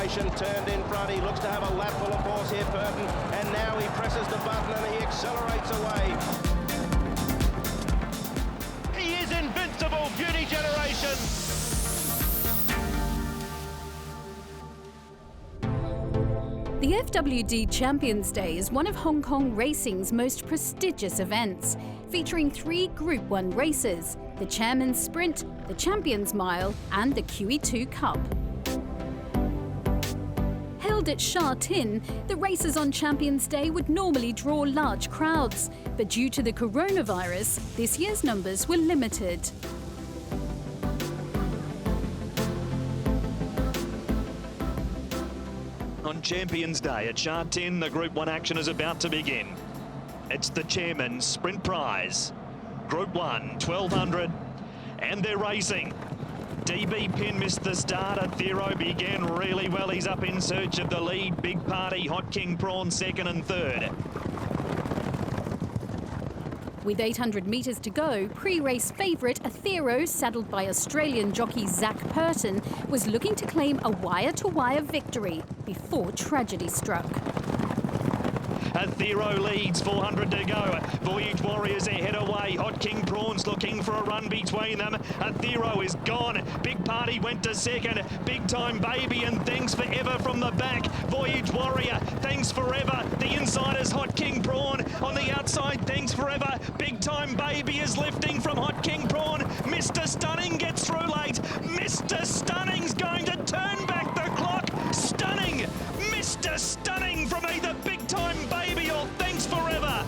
Generation turned in front. He looks to have a lap full of force here, Burton, and now he presses the button and he accelerates away. He is invincible, Beauty Generation. The FWD Champions Day is one of Hong Kong racing's most prestigious events, featuring 3 Group 1 races: the Chairman's Sprint, the Champions Mile and the QE2 Cup. Held at Sha Tin, the races on Champions Day would normally draw large crowds, but due to the coronavirus, this year's numbers were limited. On Champions Day at Sha Tin, the Group 1 action is about to begin. It's the Chairman's Sprint Prize. Group 1, 1200, and they're racing. DB Pin missed the start. Athero began really well. He's up in search of the lead. Big Party, Hot King Prawn second and third. With 800 metres to go, pre-race favourite Athero, saddled by Australian jockey Zach Purton, was looking to claim a wire-to-wire victory before tragedy struck. Athero leads, 400 to go. Voyage Warriors ahead away. Hot King Prawns looking for a run between them. Athero is gone. Big Party went to second. Big Time Baby and Thanks Forever from the back. Voyage Warrior, Thanks Forever. The inside is Hot King Prawn. On the outside, Thanks Forever. Big Time Baby is lifting from Hot King Prawn. Mr. Stunning gets through late. Mr. Stunning's going to turn back the clock. Stunning! Mr. Stunning from either Big Time Baby or Thanks Forever.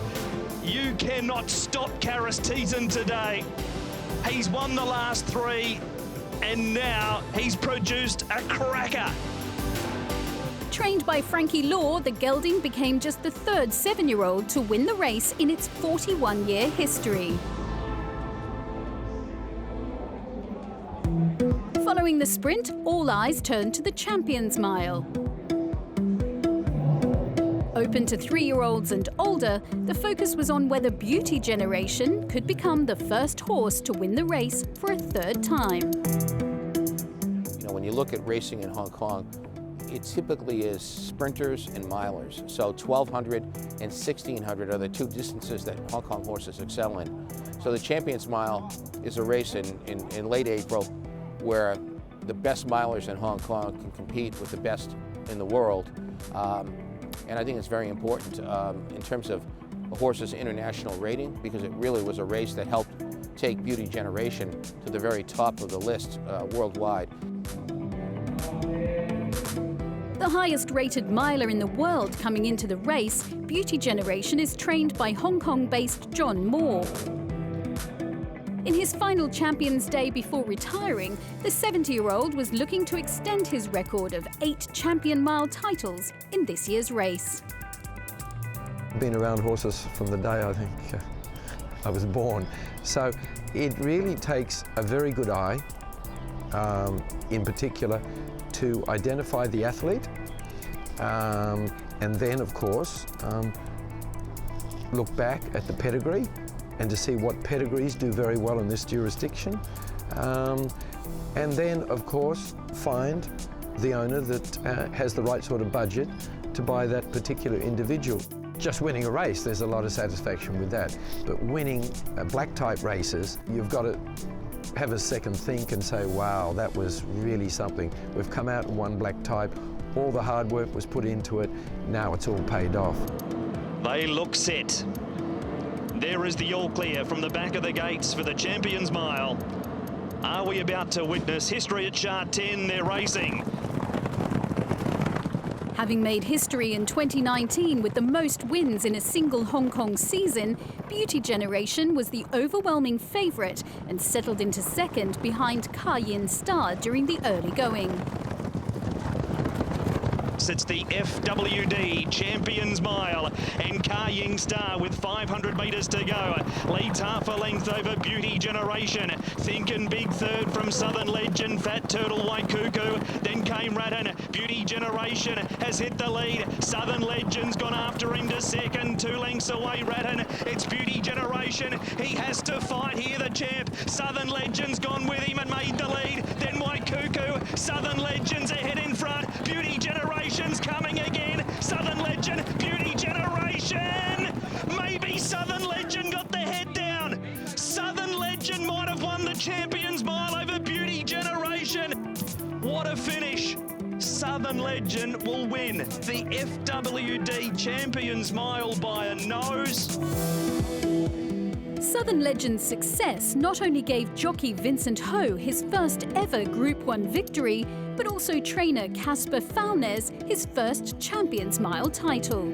You cannot stop Karis Teaton today. He's won the last 3, and now he's produced a cracker. Trained by Frankie Law, the gelding became just the 3rd 7-year-old to win the race in its 41-year history. Following the sprint, all eyes turned to the Champions Mile. Open to 3-year-olds and older, the focus was on whether Beauty Generation could become the first horse to win the race for a 3rd time. You know, when you look at racing in Hong Kong, it typically is sprinters and milers. So 1200 and 1600 are the 2 distances that Hong Kong horses excel in. So the Champions Mile is a race in late April where the best milers in Hong Kong can compete with the best in the world. And I think it's very important in terms of a horse's international rating, because it really was a race that helped take Beauty Generation to the very top of the list worldwide. The highest-rated miler in the world coming into the race, Beauty Generation is trained by Hong Kong-based John Moore. In his final Champions Day before retiring, the 70-year-old was looking to extend his record of 8 Champion Mile titles in this year's race. I've been around horses from the day I think I was born. So it really takes a very good eye, in particular, to identify the athlete, and then, of course, look back at the pedigree and to see what pedigrees do very well in this jurisdiction. And then, of course, find the owner that has the right sort of budget to buy that particular individual. Just winning a race, there's a lot of satisfaction with that. But winning black type races, you've got to have a second think and say, wow, that was really something. We've come out and won black type. All the hard work was put into it. Now it's all paid off. They look set. There is the all clear from the back of the gates for the Champions Mile. Are we about to witness history at Sha Tin? They're racing. Having made history in 2019 with the most wins in a single Hong Kong season, Beauty Generation was the overwhelming favourite and settled into second behind Ka Yin Star during the early going. It's the FWD Champions Mile, and Ka Ying Star with 500 metres to go leads half a length over Beauty Generation. Thinking big third from Southern Legend, Fat Turtle, White Cuckoo. Then came Ratton. Beauty Generation has hit the lead. Southern Legend's gone after him to second, 2 lengths away Ratton. It's Beauty Generation. He has to fight here, the champ. Southern Legend's gone with him and made the lead. Then White Cuckoo. Southern Legend's ahead in front. Beauty Generation's coming again. Southern Legend, Beauty Generation. Maybe Southern Legend got the head down. Southern Legend might have won the Champions Mile over Beauty Generation. What a finish. Southern Legend will win the FWD Champions Mile by a nose. Southern Legend's success not only gave jockey Vincent Ho his first ever Group 1 victory, but also trainer Casper Falnes his first Champions Mile title.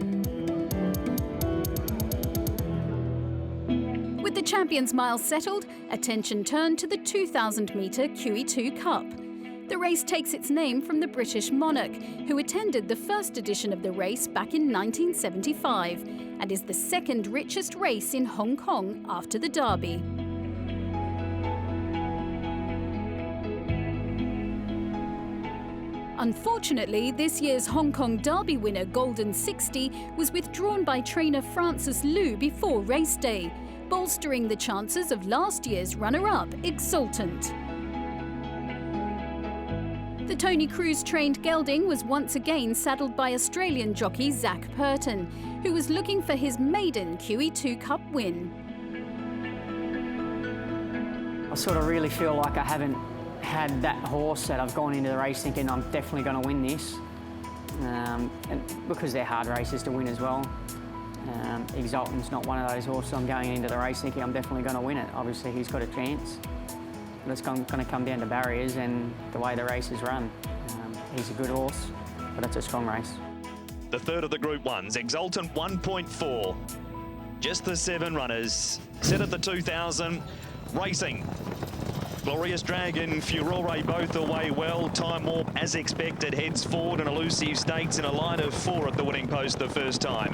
With the Champions Mile settled, attention turned to the 2,000-metre QE2 Cup. The race takes its name from the British monarch, who attended the first edition of the race back in 1975, and is the second richest race in Hong Kong after the Derby. Unfortunately, this year's Hong Kong Derby winner Golden 60 was withdrawn by trainer Francis Liu before race day, bolstering the chances of last year's runner-up Exultant. The Tony Cruz-trained gelding was once again saddled by Australian jockey Zach Purton, who was looking for his maiden QE2 Cup win. I sort of really feel like I haven't had that horse that I've gone into the race thinking I'm definitely going to win this, and because they're hard races to win as well. Exultant's not one of those horses I'm going into the race thinking I'm definitely going to win it. Obviously he's got a chance. But it's going to come down to barriers and the way the race is run. He's a good horse, but it's a strong race. The third of the Group 1s, Exultant 1.4. Just the 7 runners. Set at the 2,000. Racing. Glorious Dragon, Furore both away well. Time Warp, as expected, heads forward and Elusive Stakes in a line of 4 at the winning post the first time.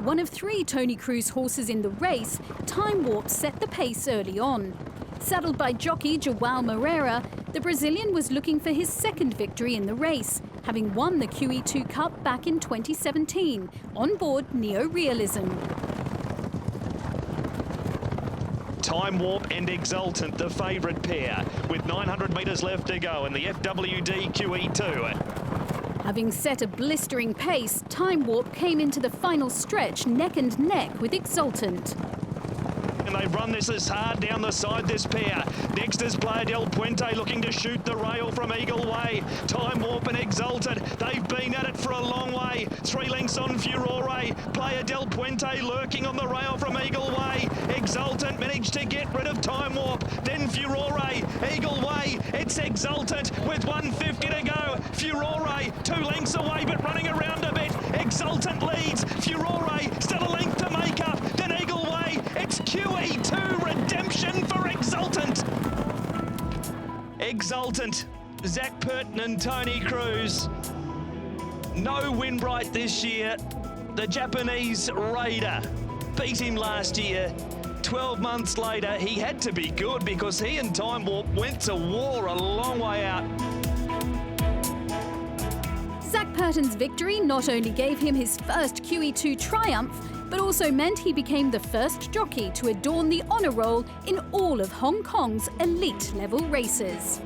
One of 3 Tony Cruz horses in the race, Time Warp set the pace early on. Saddled by jockey João Moreira, the Brazilian was looking for his second victory in the race, having won the QE2 Cup back in 2017, on board Neo-Realism. Time Warp and Exultant, the favourite pair, with 900 metres left to go in the FWD QE2. Having set a blistering pace, Time Warp came into the final stretch neck and neck with Exultant. And they've run this as hard down the side, this pair. Next is Playa del Puente looking to shoot the rail from Eagle Way. Time Warp and Exultant, they've been at it for a long way. 3 lengths on Furore. Playa del Puente lurking on the rail from Eagle Way. Exultant managed to get rid of Time Warp. Then Furore, Eagle Way, it's Exultant with 150 to go. Furore 2 lengths away but running around a bit. Exultant leads. Furore still a length to make up. Then Eagle Way, it's QE2 redemption for Exultant. Exultant, Zach Purton and Tony Cruz. No Winbright this year. The Japanese Raider beat him last year. 12 months later, he had to be good because he and Time Warp went to war a long way out. Zach Purton's victory not only gave him his first QE2 triumph, but also meant he became the first jockey to adorn the honour roll in all of Hong Kong's elite level races.